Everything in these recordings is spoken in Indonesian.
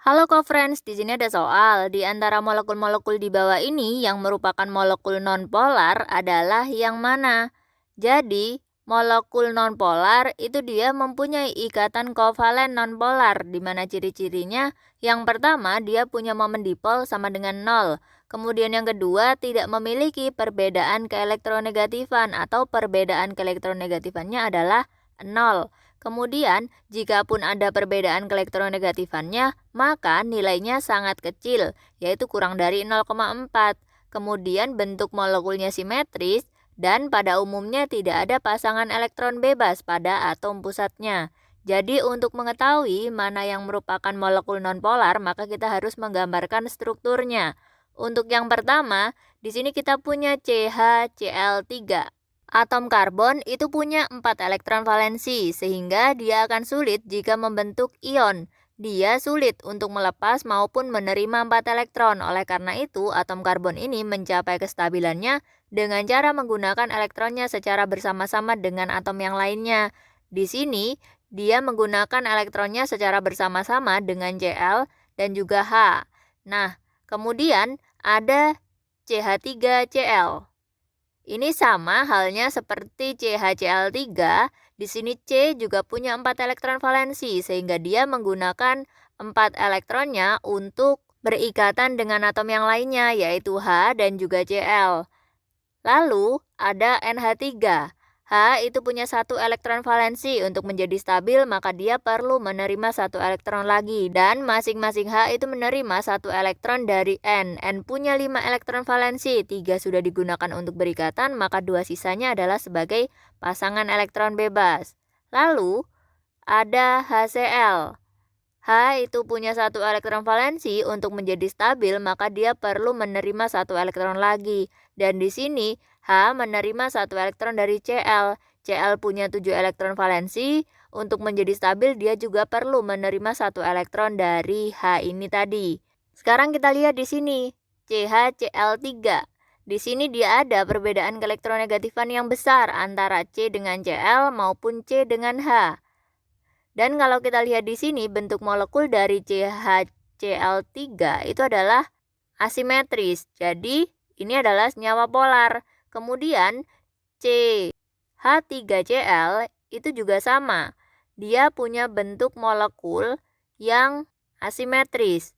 Halo co-friends, di sini ada soal. Di antara molekul-molekul di bawah ini yang merupakan molekul nonpolar adalah yang mana? Jadi, molekul nonpolar itu dia mempunyai ikatan kovalen nonpolar, di mana ciri-cirinya yang pertama dia punya momen dipol sama dengan 0. Kemudian yang kedua tidak memiliki perbedaan keelektronegatifan atau perbedaan keelektronegatifannya adalah 0. Kemudian, jikapun ada perbedaan keelektronegatifannya, maka nilainya sangat kecil, yaitu kurang dari 0,4. Kemudian bentuk molekulnya simetris, dan pada umumnya tidak ada pasangan elektron bebas pada atom pusatnya. Jadi untuk mengetahui mana yang merupakan molekul nonpolar, maka kita harus menggambarkan strukturnya. Untuk yang pertama, di sini kita punya CH-Cl3. Atom karbon itu punya 4 elektron valensi, sehingga dia akan sulit jika membentuk ion. Dia sulit untuk melepas maupun menerima 4 elektron. Oleh karena itu, atom karbon ini mencapai kestabilannya dengan cara menggunakan elektronnya secara bersama-sama dengan atom yang lainnya. Di sini, dia menggunakan elektronnya secara bersama-sama dengan Cl dan juga H. Nah, kemudian ada CH3Cl. Ini sama halnya seperti CH-Cl3, di sini C juga punya 4 elektron valensi, sehingga dia menggunakan 4 elektronnya untuk berikatan dengan atom yang lainnya, yaitu H dan juga Cl. Lalu ada NH3. H itu punya 1 elektron valensi. Untuk menjadi stabil, maka dia perlu menerima 1 elektron lagi. Dan masing-masing H itu menerima 1 elektron dari N. N punya 5 elektron valensi. 3 sudah digunakan untuk berikatan, maka 2 sisanya adalah sebagai pasangan elektron bebas. Lalu ada HCl. H itu punya 1 elektron valensi. Untuk menjadi stabil, maka dia perlu menerima 1 elektron lagi. Dan di sini H menerima 1 elektron dari Cl. Cl punya 7 elektron valensi. Untuk menjadi stabil, dia juga perlu menerima 1 elektron dari H ini tadi. Sekarang kita lihat di sini, CH-Cl3. Di sini dia ada perbedaan keelektronegatifan yang besar antara C dengan Cl maupun C dengan H. Dan kalau kita lihat di sini, bentuk molekul dari CH-Cl3 itu adalah asimetris. Jadi, ini adalah senyawa polar. Kemudian, CH3Cl itu juga sama. Dia punya bentuk molekul yang asimetris.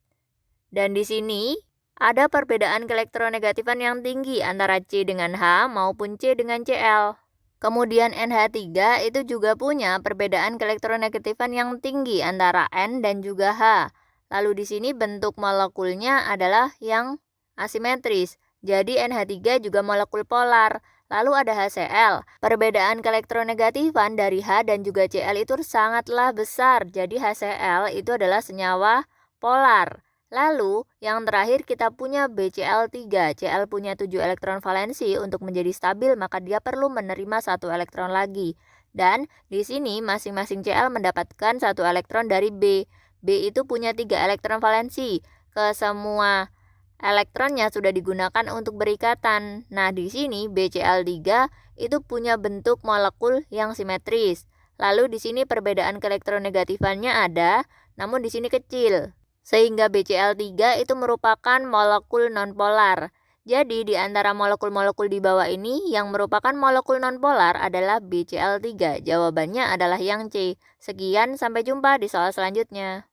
Dan di sini ada perbedaan keelektronegatifan yang tinggi antara C dengan H maupun C dengan Cl. Kemudian NH3 itu juga punya perbedaan keelektronegatifan yang tinggi antara N dan juga H. Lalu di sini bentuk molekulnya adalah yang asimetris. Jadi NH3 juga molekul polar. Lalu ada HCl. Perbedaan keelektronegatifan dari H dan juga Cl itu sangatlah besar. Jadi HCl itu adalah senyawa polar. Lalu, yang terakhir kita punya BCl3. Cl punya 7 elektron valensi. Untuk menjadi stabil, maka dia perlu menerima 1 elektron lagi. Dan di sini masing-masing Cl mendapatkan 1 elektron dari B. B itu punya 3 elektron valensi. Ke semua elektronnya sudah digunakan untuk berikatan. Nah, di sini BCl3 itu punya bentuk molekul yang simetris. Lalu di sini perbedaan keelektronegatifannya ada, namun di sini kecil. Sehingga BCl3 itu merupakan molekul nonpolar. Jadi di antara molekul-molekul di bawah ini yang merupakan molekul nonpolar adalah BCl3. Jawabannya adalah yang C. Sekian, sampai jumpa di soal selanjutnya.